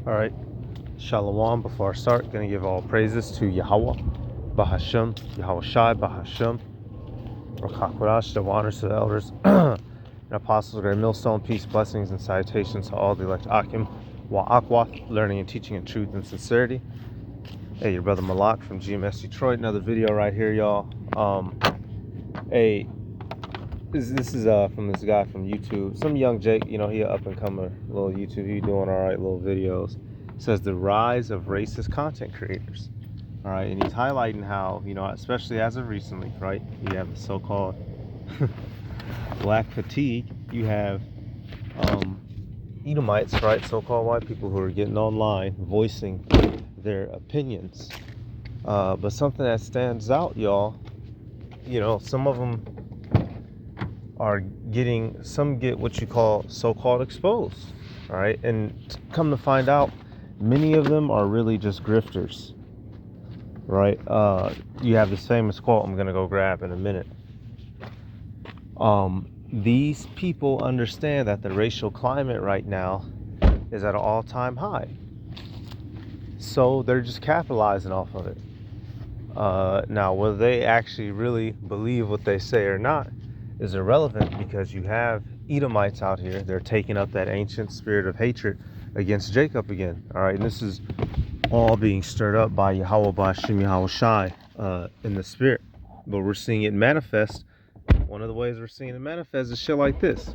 All right, Shalom. Before I start, gonna give all praises to Yahweh, Bahashem, Yahweh Shai, Bahashem, Rakakwadash, the honors to the elders, and apostles of Great Millstone, peace, blessings, and salutations to all the elect Akim, Wa'akwath, learning and teaching in truth and sincerity. Hey, your brother Malak from GMS Detroit. Another video right here, y'all. Hey, this is from this guy from YouTube, some young Jake. You know, he up and comer, little YouTube. He doing all right, little videos. It says the rise of racist content creators. All right, and he's highlighting how, you know, especially as of recently, right? You have the so-called black fatigue. You have Edomites, right? So-called white people who are getting online, voicing their opinions. But something that stands out, y'all. You know, some of them are some get what you call so-called exposed, all right? And come to find out, many of them are really just grifters, right? You have this famous quote I'm gonna go grab in a minute. These people understand that the racial climate right now is at an all-time high, so they're just capitalizing off of it. Now, whether they actually really believe what they say or not is irrelevant, because you have Edomites out here. They're taking up that ancient spirit of hatred against Jacob again. All right, and this is all being stirred up by Yahweh Bashim Yahweh Shai in the spirit. But we're seeing it manifest. One of the ways we're seeing it manifest is shit like this.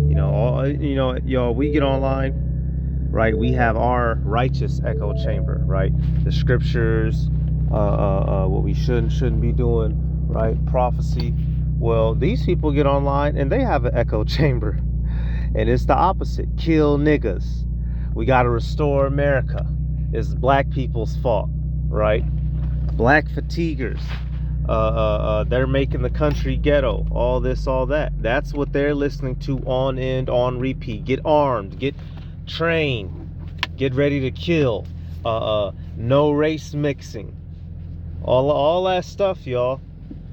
You know, y'all, we get online, right? We have our righteous echo chamber, right? The scriptures, what we should and shouldn't be doing, right? Prophecy. Well, these people get online and they have an echo chamber, and it's the opposite. Kill niggas. We got to restore America. It's black people's fault, right? Black fatiguers. They're making the country ghetto. All this, all that. That's what they're listening to on end, on repeat. Get armed. Get trained. Get ready to kill. No race mixing. All that stuff, y'all.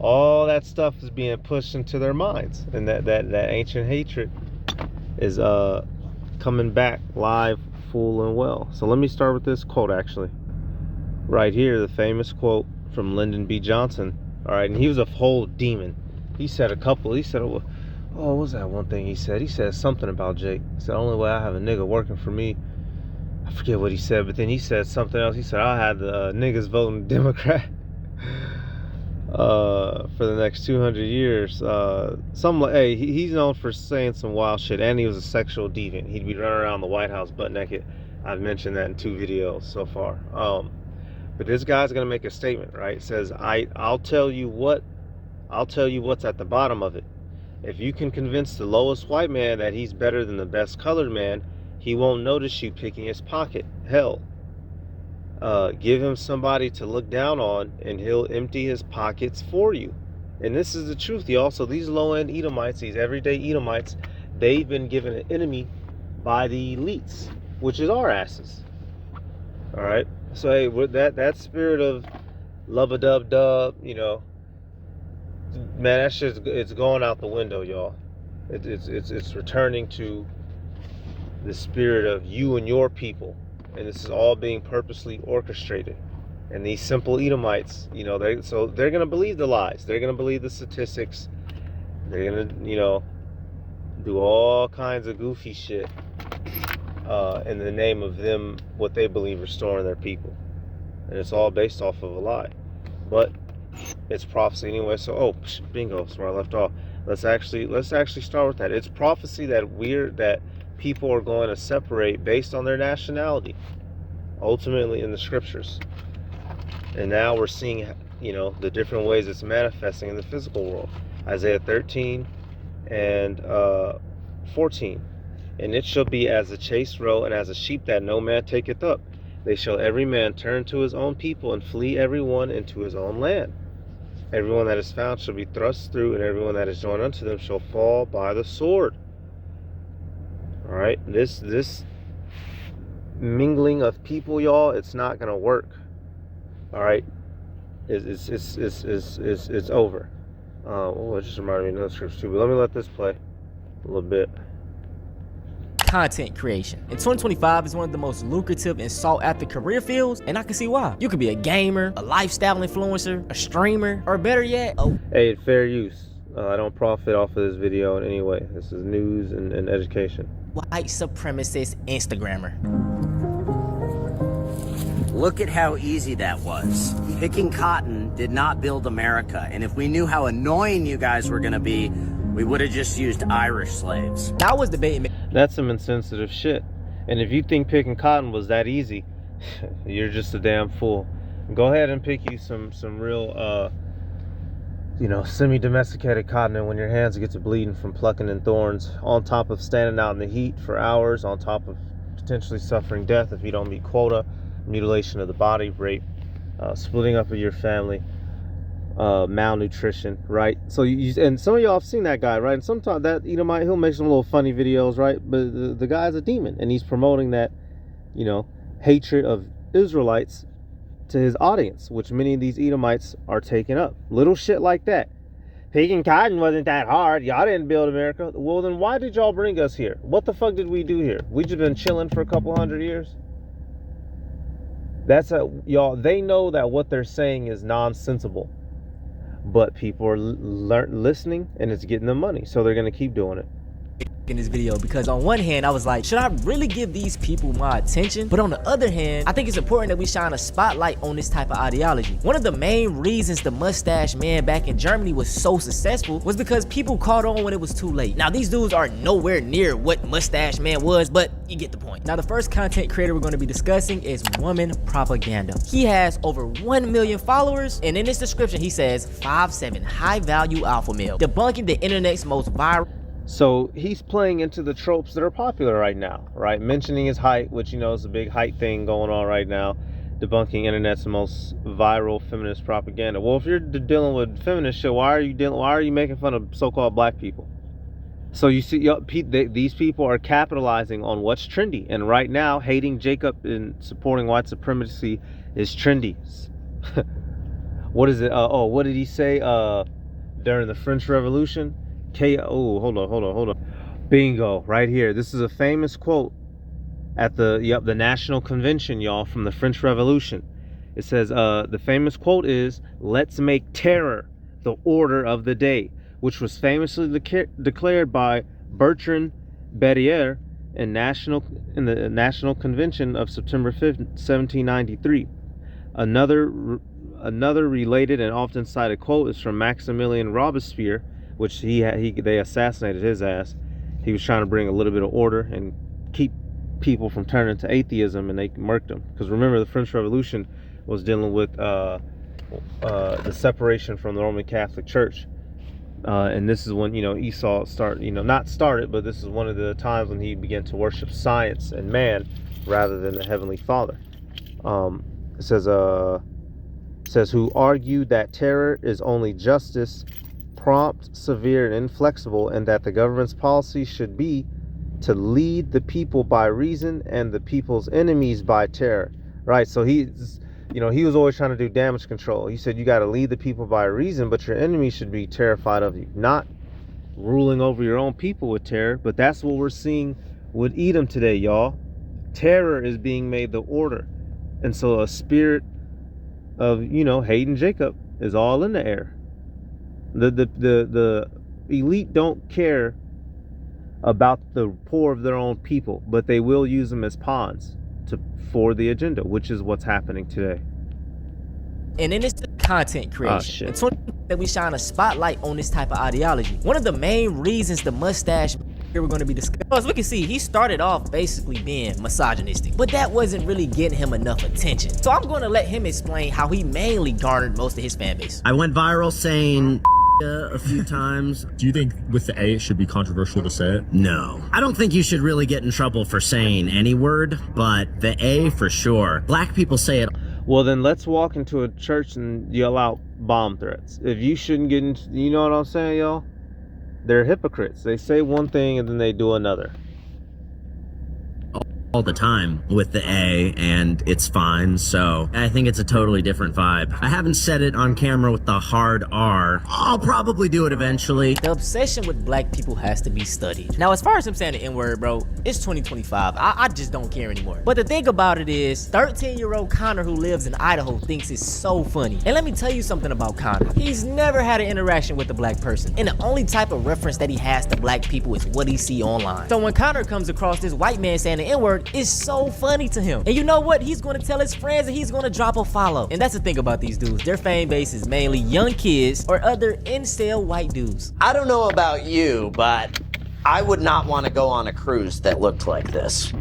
All that stuff is being pushed into their minds, and that ancient hatred is coming back live, full and well. So let me start with this quote, actually, right here, the famous quote from Lyndon B. Johnson. All right, and he was a whole demon. He said what was that one thing he said? He said something about Jake. He said, only way I have a nigga working for me, I forget what he said, but then he said something else. He said, I had the niggas voting Democrat for the next 200 years. Hey, he's known for saying some wild shit, and he was a sexual deviant. He'd be running around the White House butt naked. I've mentioned that in 2 videos so far. But this guy's gonna make a statement, right? It says, I'll tell you what's at the bottom of it. If you can convince the lowest white man that he's better than the best colored man, he won't notice you picking his pocket. Hell, give him somebody to look down on, and he'll empty his pockets for you. And this is the truth, y'all. So these low-end Edomites, these everyday Edomites, they've been given an enemy by the elites, which is our asses. All right. So hey, with that spirit of love-a-dub-dub, you know, man, that shit's it's going out the window, y'all. It's returning to the spirit of you and your people. And this is all being purposely orchestrated. And these simple Edomites, you know, they're going to believe the lies. They're going to believe the statistics. They're going to, you know, do all kinds of goofy shit in the name of them, what they believe restoring their people. And it's all based off of a lie. But it's prophecy anyway. So, bingo, that's where I left off. Let's actually start with that. It's prophecy that people are going to separate based on their nationality, ultimately in the scriptures. And now we're seeing, you know, the different ways it's manifesting in the physical world. Isaiah 13 and 14. And it shall be as a chased roe, and as a sheep that no man taketh up. They shall every man turn to his own people, and flee every one into his own land. Everyone that is found shall be thrust through, and everyone that is joined unto them shall fall by the sword. All right, this mingling of people, y'all, it's not gonna work. All right, it's over. It just reminded me of another scripture too. But let me let this play a little bit. content creation. And 2025 is one of the most lucrative and sought after career fields, and I can see why. You could be a gamer, a lifestyle influencer, a streamer, or better yet, Hey, fair use. I don't profit off of this video in any way. This is news and education. white supremacist Instagrammer. Look at how easy that was. Picking cotton did not build America, and if we knew how annoying you guys were gonna be, we would have just used Irish slaves. Now I was debating. That's some insensitive shit. And if you think picking cotton was that easy, you're just a damn fool. Go ahead and pick you some real, semi-domesticated cotton, and when your hands get to bleeding from plucking in thorns, on top of standing out in the heat for hours, on top of potentially suffering death if you don't meet quota, mutilation of the body, rape, splitting up of your family, malnutrition, right? So and some of y'all have seen that guy, right? And sometimes that Edomite, he'll make some little funny videos, right? But the guy's a demon, and he's promoting that, hatred of Israelites to his audience, which many of these Edomites are taking up. Little shit like that. Picking cotton wasn't that hard. Y'all didn't build America. Well, then why did y'all bring us here? What the fuck did we do here? We just been chilling for a couple hundred years. Y'all, they know that what they're saying is nonsensical, but people are listening, and it's getting them money, so they're gonna keep doing it. In this video, because on one hand I was like, should I really give these people my attention? But on the other hand, I think it's important that we shine a spotlight on this type of ideology. One of the main reasons the mustache man back in Germany was so successful was because people caught on when it was too late. Now these dudes are nowhere near what mustache man was, but you get the point. Now the first content creator we're going to be discussing is Woman Propaganda. He has over 1 million followers, and in his description he says 5'7" high value alpha male, debunking the internet's most viral. So he's playing into the tropes that are popular right now, right? Mentioning his height, which is a big height thing going on right now. Debunking internet's most viral feminist propaganda. Well, if you're dealing with feminist shit, why are you making fun of so-called black people? So you see, these people are capitalizing on what's trendy, and right now, hating Jacob and supporting white supremacy is trendy. What is it? What did he say during the French Revolution? Hold on. Bingo, right here. This is a famous quote at the National Convention, y'all, from the French Revolution. It says, the famous quote is, "Let's make terror the order of the day," which was famously declared by Bertrand Barrière in the National Convention of September 5th, 1793. Another related and often cited quote is from Maximilien Robespierre, which they assassinated his ass. He was trying to bring a little bit of order and keep people from turning to atheism, and they murked him. Because remember, the French Revolution was dealing with the separation from the Roman Catholic Church, and this is when Esau not started, but this is one of the times when he began to worship science and man rather than the Heavenly Father. It says who argued that terror is only justice, prompt, severe, and inflexible, and that the government's policy should be to lead the people by reason and the people's enemies by terror. Right? So he was always trying to do damage control. He said you got to lead the people by reason, but your enemies should be terrified of you, not ruling over your own people with terror. But that's what we're seeing with Edom today, y'all. Terror is being made the order, and so a spirit of hating Jacob is all in the air. The elite don't care about the poor of their own people, but they will use them as pawns for the agenda, which is what's happening today. And in this content creation, it's that we shine a spotlight on this type of ideology. One of the main reasons the mustache here we're going to be discussing, as we can see, he started off basically being misogynistic, but that wasn't really getting him enough attention. So I'm going to let him explain how he mainly garnered most of his fan base. I went viral saying a few times. Do you think with the A it should be controversial to say it? No. I don't think you should really get in trouble for saying any word, but the A for sure. Black people say it. Well, then let's walk into a church and yell out bomb threats. If you shouldn't get into, you know what I'm saying, y'all? They're hypocrites. They say one thing and then they do another. all the time with the A, and it's fine. So I think it's a totally different vibe. I haven't said it on camera with the hard R. I'll probably do it eventually. The obsession with black people has to be studied. Now, as far as him saying the N-word, bro, it's 2025. I just don't care anymore. But the thing about it is, 13-year-old Connor who lives in Idaho thinks it's so funny. And let me tell you something about Connor. He's never had an interaction with a black person. And the only type of reference that he has to black people is what he see online. So when Connor comes across this white man saying the N-word, it's so funny to him. And you know what? He's gonna tell his friends and he's gonna drop a follow. And that's the thing about these dudes. Their fan base is mainly young kids or other incel white dudes. I don't know about you, but I would not want to go on a cruise that looked like this.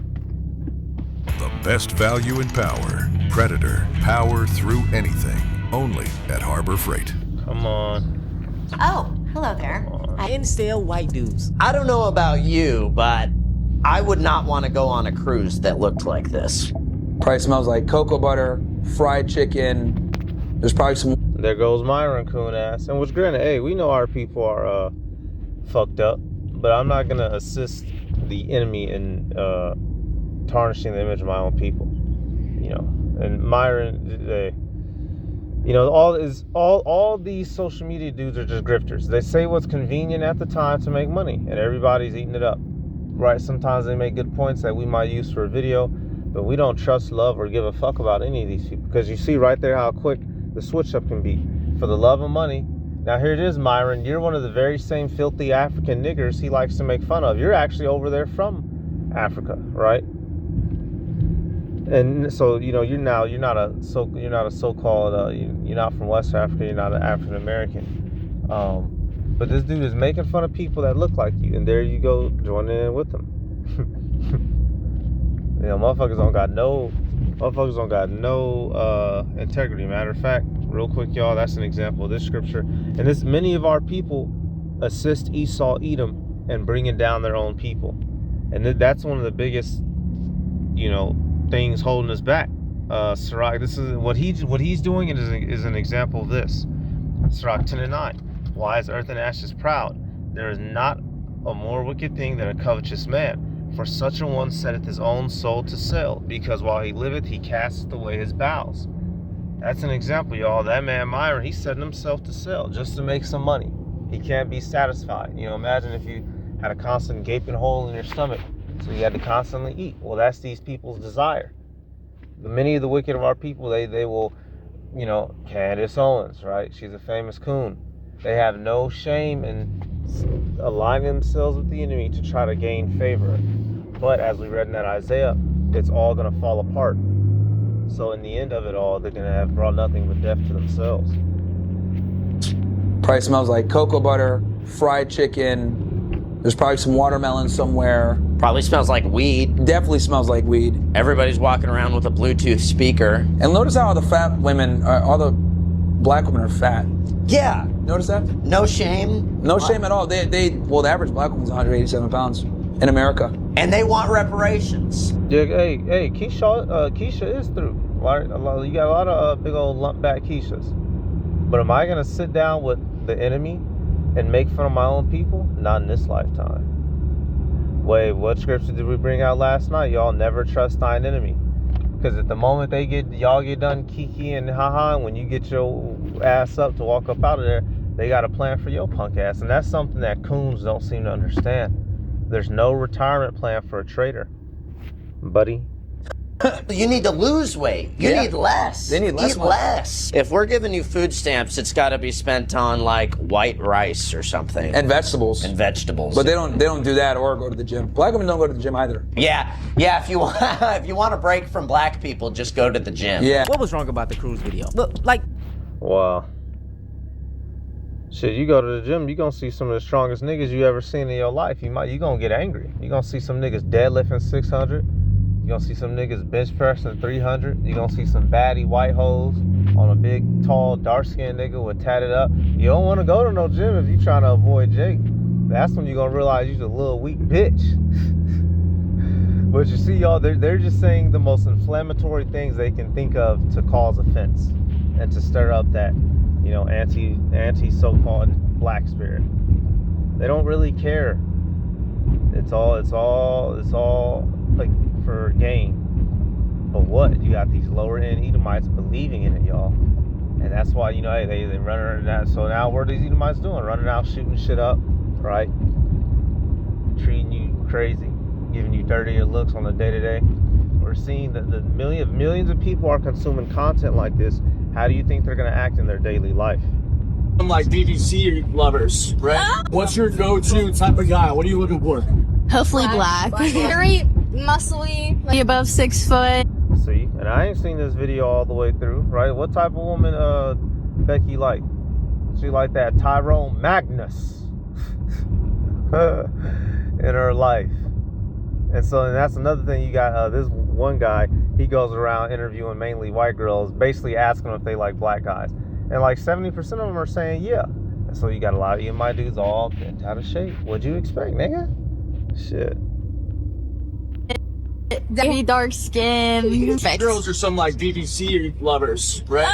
The best value in power. Predator. Power through anything. Only at Harbor Freight. Come on. Oh, hello there. Incel white dudes. I don't know about you, but I would not want to go on a cruise that looked like this. Probably smells like cocoa butter, fried chicken. There's probably some. There goes Myron coon ass. And which granted, hey, we know our people are fucked up, but I'm not gonna assist the enemy in tarnishing the image of my own people. You know, and Myron, you know, all these social media dudes are just grifters. They say what's convenient at the time to make money, and everybody's eating it up. Right? Sometimes they make good points that we might use for a video, but we don't trust, love, or give a fuck about any of these people, because you see right there how quick the switch up can be for the love of money. Now here it is, Myron, you're one of the very same filthy African niggers he likes to make fun of. You're actually over there from Africa, right? And so, you know, you're not a so-called you're not from West Africa, you're not an African American. But this dude is making fun of people that look like you, and there you go, joining in with them. You know, motherfuckers don't got no integrity. Matter of fact, real quick, y'all, that's an example of this scripture. And this, many of our people assist Esau, Edom, and bringing down their own people, and that's one of the biggest, you know, things holding us back. Sirach, this is what he's doing is an example of this. Sirach 10:9. Why is earth and ashes proud? There is not a more wicked thing than a covetous man. For such a one setteth his own soul to sale, because while he liveth, he casteth away his bowels. That's an example, y'all. That man Myron, he's setting himself to sell just to make some money. He can't be satisfied. You know, imagine if you had a constant gaping hole in your stomach, so you had to constantly eat. Well, that's these people's desire. Many of the wicked of our people, they will, you know, Candace Owens, right? She's a famous coon. They have no shame in aligning themselves with the enemy to try to gain favor. But as we read in that Isaiah, it's all going to fall apart. So in the end of it all, they're going to have brought nothing but death to themselves. Probably smells like cocoa butter, fried chicken. There's probably some watermelon somewhere. Probably smells like weed. Definitely smells like weed. Everybody's walking around with a Bluetooth speaker. And notice how all the fat women, all the black women are fat. Yeah. Notice that? No shame. No shame at all. Well, the average black woman's 187 pounds in America. And they want reparations. Yeah, hey, Keisha is through. You got a lot of big old lump back Keishas. But am I gonna sit down with the enemy and make fun of my own people? Not in this lifetime. Wait, what scripture did we bring out last night? Y'all never trust thine enemy. Because at the moment y'all get done kiki and haha, and when you get your ass up to walk up out of there, they got a plan for your punk ass. And that's something that coons don't seem to understand. There's no retirement plan for a traitor, buddy. You need to lose weight. You need less. They need less Eat money. less. If we're giving you food stamps, it's got to be spent on like white rice or something. And vegetables. And vegetables. But they don't do that or go to the gym. Black women don't go to the gym either. Yeah. If you want a break from black people, just go to the gym. Yeah. What was wrong about the cruise video? Look, like, Wow. Shit, you go to the gym, you gonna see some of the strongest niggas you ever seen in your life. You gonna get angry. You gonna see some niggas deadlifting 600. You gonna see some niggas bench pressing 300. You gonna see some baddie white hoes on a big, tall, dark-skinned nigga with tatted up. You don't wanna go to no gym if you trying to avoid Jake. That's when you gonna realize you're a little weak bitch. But you see, y'all, they're just saying the most inflammatory things they can think of to cause offense and to stir up that, you know, anti so-called black spirit. They don't really care. It's all like for gain. But what? You got these lower end Edomites believing in it, y'all. And that's why, you know, hey, they run around that. So now what are these Edomites doing? Running out, shooting shit up, right? Treating you crazy, giving you dirtier looks on a day-to-day. We're seeing that the millions of people are consuming content like this. How do you think they're going to act in their daily life? Like BBC lovers, right? What's your go-to type of guy? What are you looking for? Hopefully black. Very muscly, like above 6 foot. See, and I ain't seen this video all the way through, right? What type of woman Becky like? She like that Tyrone Magnus in her life. And so that's another thing. You got this one guy, he goes around interviewing mainly white girls, basically asking them if they like black guys. And like 70% of them are saying yeah. And so you got a lot of my dudes all bent out of shape. What'd you expect, nigga? Shit. Very dark skin. Girls are some like BBC lovers, right?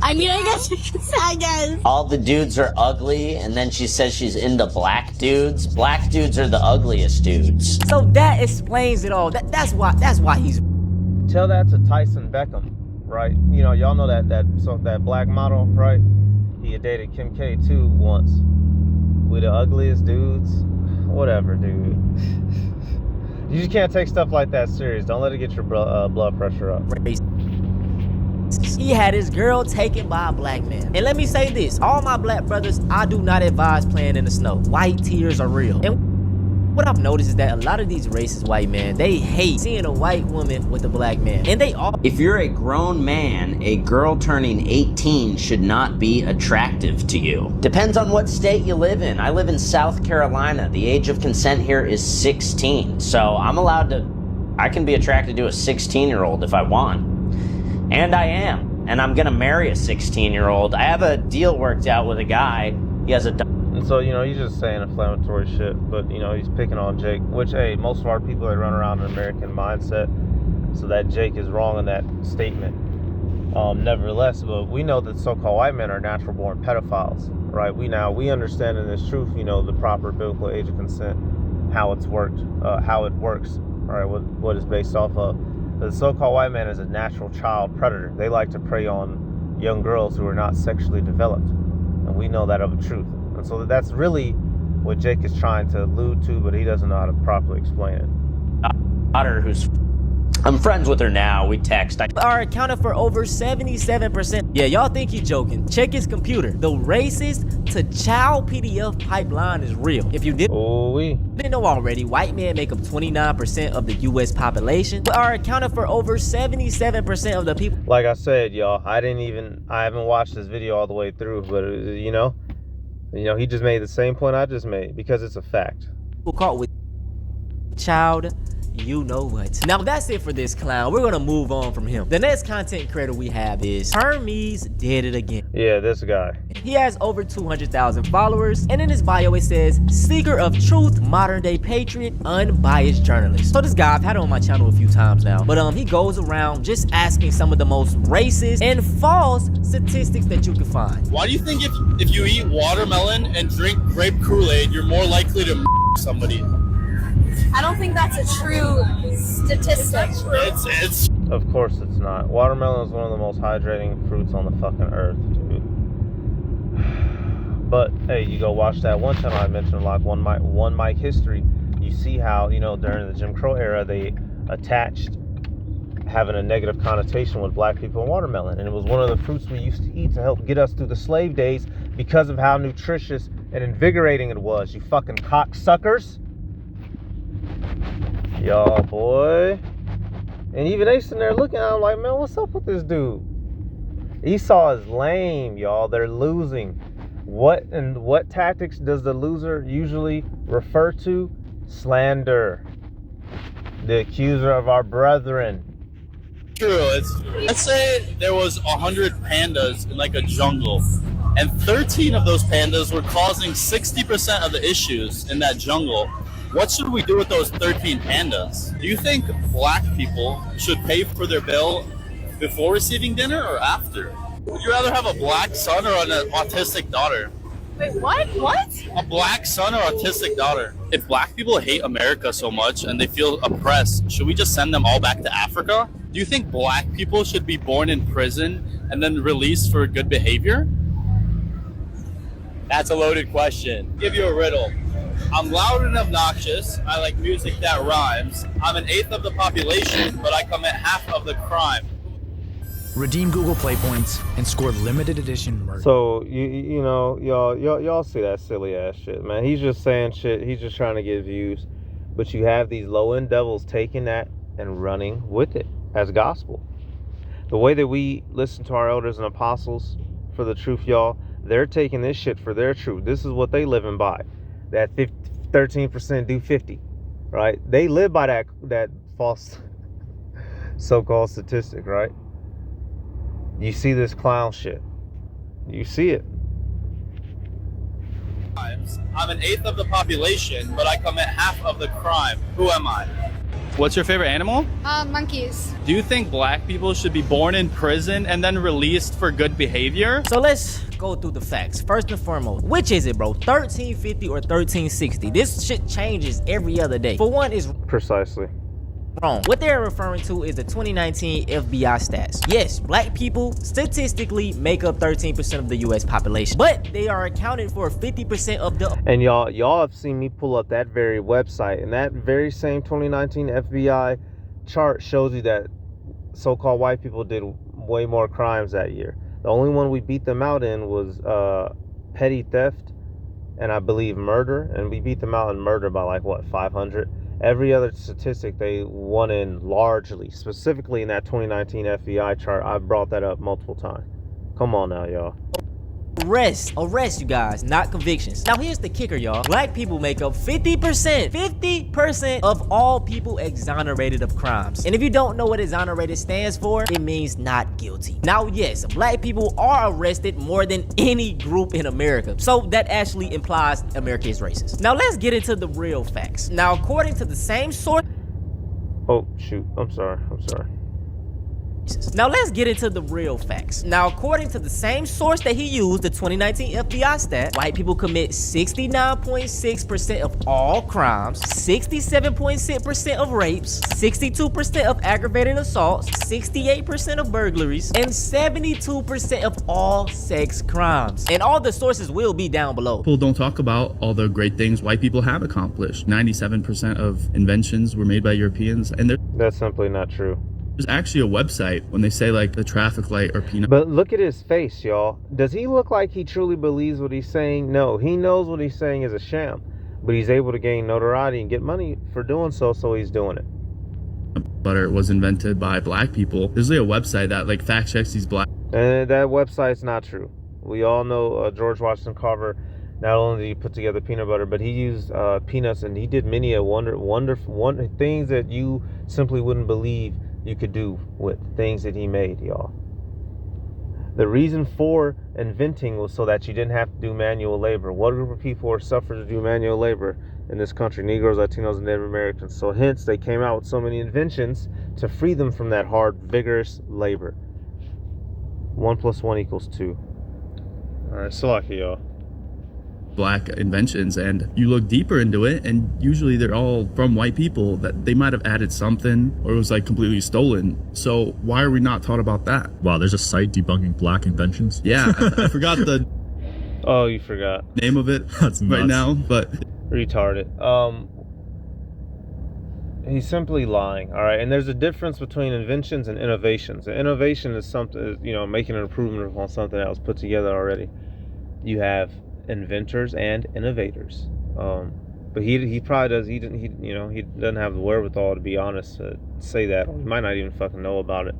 I mean, I guess. All the dudes are ugly, and then she says she's into black dudes. Black dudes are the ugliest dudes. So that explains it all. That's why he's. Tell that to Tyson Beckham, right? You know, y'all know that black model, right? He had dated Kim K too once. We the ugliest dudes. Whatever, dude. You just can't take stuff like that serious. Don't let it get your blood pressure up. He had his girl taken by a black man. And let me say this, all my black brothers, I do not advise playing in the snow. White tears are real. And what I've noticed is that a lot of these racist white men, they hate seeing a white woman with a black man. And they all... If you're a grown man, a girl turning 18 should not be attractive to you. Depends on what state you live in. I live in South Carolina. The age of consent here is 16. So I can be attracted to a 16-year-old if I want. And I am. And I'm gonna marry a 16-year-old. I have a deal worked out with a guy. He has a... And so, you know, he's just saying inflammatory shit, but, you know, he's picking on Jake, which, hey, most of our people, they run around an American mindset, so that Jake is wrong in that statement. Nevertheless, but we know that so-called white men are natural-born pedophiles, right? We understand in this truth, you know, the proper biblical age of consent, how it works, all right, what it's based off of. But the so-called white man is a natural child predator. They like to prey on young girls who are not sexually developed, and we know that of a truth. And so that's really what Jake is trying to allude to, but he doesn't know how to properly explain it. Daughter who's... I'm friends with her now. We text. Are accounted for over 77%. Yeah, y'all think he's joking. Check his computer. The racist to child PDF pipeline is real. If you didn't know already, white men make up 29% of the US population, but are accounted for over 77% of the people. Like I said, y'all, I haven't watched this video all the way through, but you know, he just made the same point I just made because it's a fact. People caught with child, you know what. Now that's it for this clown. We're gonna move on from him. The next content creator we have is Hermes did it again. Yeah, this guy. He has over 200,000 followers, and in his bio it says, seeker of truth, modern day patriot, unbiased journalist. So this guy, I've had him on my channel a few times now, but he goes around just asking some of the most racist and false statistics that you can find. Why do you think if you eat watermelon and drink grape Kool-Aid, you're more likely to somebody? I don't think that's a true statistic. It's Of course it's not. Watermelon is one of the most hydrating fruits on the fucking earth, dude. But hey, you go watch that one channel I mentioned, like One Mic History. You see how, you know, during the Jim Crow era, they attached having a negative connotation with black people and watermelon, and it was one of the fruits we used to eat to help get us through the slave days because of how nutritious and invigorating it was. You fucking cocksuckers. Y'all, boy. And even they sitting there looking at him like, man, what's up with this dude? Esau is lame, y'all. They're losing. What tactics does the loser usually refer to? Slander. The accuser of our brethren. true. Let's say there was 100 pandas in like a jungle, and 13 of those pandas were causing 60% of the issues in that jungle. What should we do with those 13 pandas? Do you think black people should pay for their bill before receiving dinner or after? Would you rather have a black son or an autistic daughter? Wait, what? What? A black son or autistic daughter. If black people hate America so much and they feel oppressed, should we just send them all back to Africa? Do you think black people should be born in prison and then released for good behavior? That's a loaded question. Give you a riddle. I'm loud and obnoxious. I like music that rhymes. I'm an eighth of the population, but I commit half of the crime. Redeem Google Play points and score limited edition merch. So you know y'all see that silly ass shit, man. He's just saying shit. He's just trying to get views, but you have these low end devils taking that and running with it as gospel. The way that we listen to our elders and apostles for the truth, y'all, they're taking this shit for their truth. This is what they living by. That 13% do 50, right? They live by that false so-called statistic, right? You see this clown shit. You see it. I'm an eighth of the population, but I commit half of the crime. Who am I? What's your favorite animal? Monkeys. Do you think black people should be born in prison and then released for good behavior? So let's go through the facts. First and foremost, which is it, bro? 1350 or 1360? This shit changes every other day. For one, is Precisely. wrong. What they're referring to is the 2019 FBI stats. Yes, black people statistically make up 13% of the US population, but they are accounted for 50% of the... And y'all have seen me pull up that very website, and that very same 2019 FBI chart shows you that so-called white people did way more crimes that year. The only one we beat them out in was petty theft and I believe murder, and we beat them out in murder by like what, 500. Every other statistic they won in largely, specifically in that 2019 FBI chart. I've brought that up multiple times. Come on now, y'all. Arrest, you guys, not convictions. Now here's the kicker, y'all. Black people make up 50% of all people exonerated of crimes. And if you don't know what exonerated stands for, it means not guilty. Now, yes, black people are arrested more than any group in America. So that actually implies America is racist. Now let's get into the real facts. Now, according to the same source... Oh, shoot. I'm sorry. Now let's get into the real facts. Now, according to the same source that he used, the 2019 FBI stat, white people commit 69.6% of all crimes, 67.6% of rapes, 62% of aggravated assaults, 68% of burglaries, and 72% of all sex crimes. And all the sources will be down below. People don't talk about all the great things white people have accomplished. 97% of inventions were made by Europeans, and That's simply not true. there's actually a website when they say like the traffic light or peanut. But look at his face, y'all. Does he look like he truly believes what he's saying? No, he knows what he's saying is a sham, but he's able to gain notoriety and get money for doing so, so he's doing it. Butter was invented by black people. There's like a website that like fact checks these black. And that website's not true. We all know George Washington Carver. Not only did he put together peanut butter, but he used peanuts, and he did many a wonderful things that you simply wouldn't believe you could do with things that he made, y'all. The reason for inventing was so that you didn't have to do manual labor. What group of people are suffered to do manual labor in this country? Negroes, Latinos, and Native Americans. So hence they came out with so many inventions to free them from that hard, vigorous labor. 1 + 1 = 2. All right, so lucky, y'all. Black inventions, and you look deeper into it, and usually they're all from white people that they might have added something, or it was like completely stolen. So why are we not taught about that? Wow, there's a site debunking black inventions. Yeah, I forgot the Oh, you forgot. name of it That's right nuts. now, but Retarded. He's simply lying. All right, and there's a difference between inventions and innovations. An innovation is something, making an improvement on something that was put together already. You have inventors and innovators, but he probably does. He doesn't have the wherewithal, to be honest, to say that. Or he might not even fucking know about it.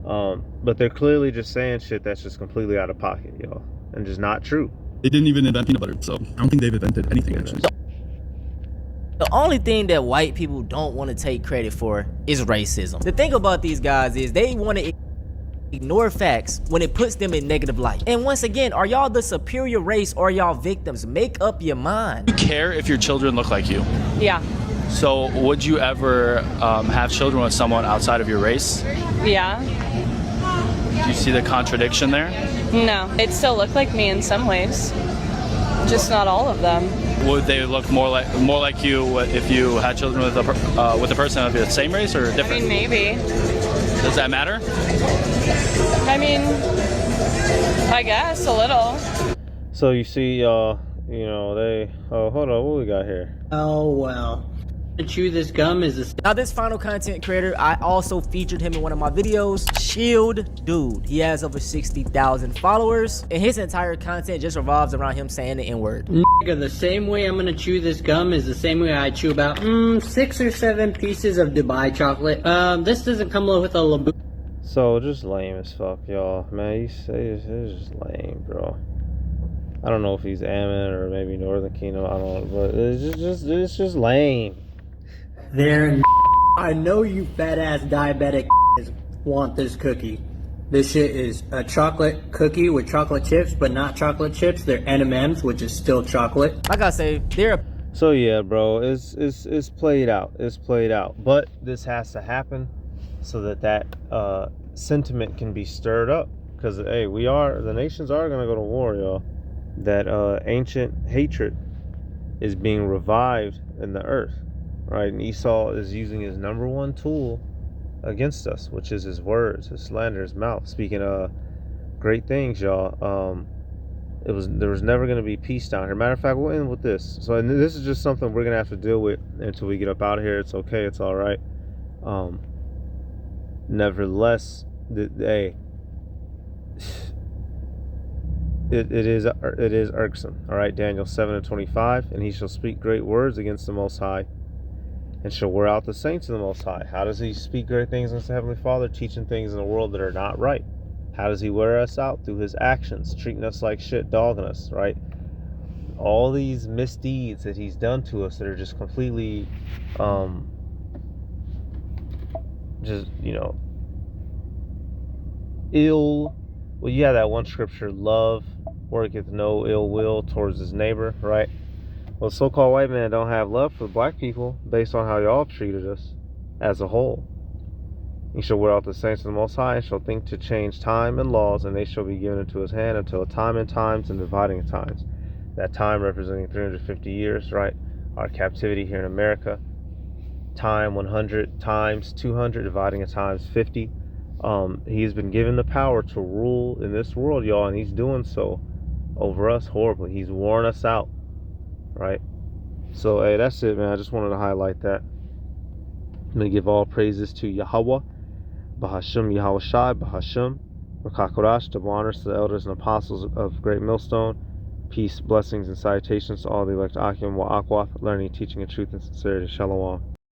But they're clearly just saying shit that's just completely out of pocket, y'all, and just not true. they didn't even invent peanut butter, so I don't think they've invented anything actually. The only thing that white people don't want to take credit for is racism. The thing about these guys is they want to ignore facts when it puts them in negative light. And once again, are y'all the superior race or y'all victims? Make up your mind. Do you care if your children look like you? Yeah. So would you ever have children with someone outside of your race? Yeah. Do you see the contradiction there? No. It still look like me in some ways. Just not all of them. Would they look more like you if you had children with a person of the same race or different? I mean, maybe. Does that matter? I mean, I guess a little. So you see, you know, they. Oh, hold on, what we got here? Oh well. To chew this gum is a. Now this final content creator, I also featured him in one of my videos. Shield dude, he has over 60,000 followers, and his entire content just revolves around him saying the N-word. Nigga, the same way I'm gonna chew this gum is the same way I chew about 6 or 7 pieces of Dubai chocolate. This doesn't come with a labu. So just lame as fuck, y'all. Man, you say it's just lame, bro. I don't know if he's Ammon or maybe Northern Kingdom. I don't know, but it's just lame. There, I know you fat ass diabetic want this cookie. This shit is a chocolate cookie with chocolate chips, but not chocolate chips. They're M&Ms, which is still chocolate. Like I say, they're. So yeah, bro, it's played out. It's played out. But this has to happen so that sentiment can be stirred up. Because hey, the nations are gonna go to war, y'all. That ancient hatred is being revived in the earth. Right, and Esau is using his number one tool against us, which is his words, his slander, his mouth, speaking great things, y'all. There was never going to be peace down here. Matter of fact, we'll end with this. So and this is just something we're going to have to deal with until we get up out of here. It's okay. It's all right. Nevertheless, hey, it is irksome. All right, Daniel 7:25, and he shall speak great words against the Most High, and shall wear out the saints of the Most High. How does he speak great things against the Heavenly Father? Teaching things in the world that are not right. How does he wear us out? Through his actions, treating us like shit, dogging us, right? All these misdeeds that he's done to us that are just completely, just, you know, ill. Well, you have that one scripture, love worketh no ill will towards his neighbor, right? Well, so-called white man don't have love for black people based on how y'all treated us as a whole. He shall wear out the saints of the Most High, and shall think to change time and laws, and they shall be given into his hand until a time and times and dividing of times. That time representing 350 years, right? Our captivity here in America. Time 100 times 200, dividing of times 50. He's been given the power to rule in this world, y'all, and he's doing so over us horribly. He's worn us out. Right, so hey, that's it, man. I just wanted to highlight that. I'm gonna give all praises to Yahweh, Bahashim Yahweh Shai, Bahashim, Rakakorash, double honors to the elders and apostles of Great Millstone. Peace, blessings, and salutations to all the elect Akim wa Akwath, learning, teaching, and truth and sincerity. Shalom.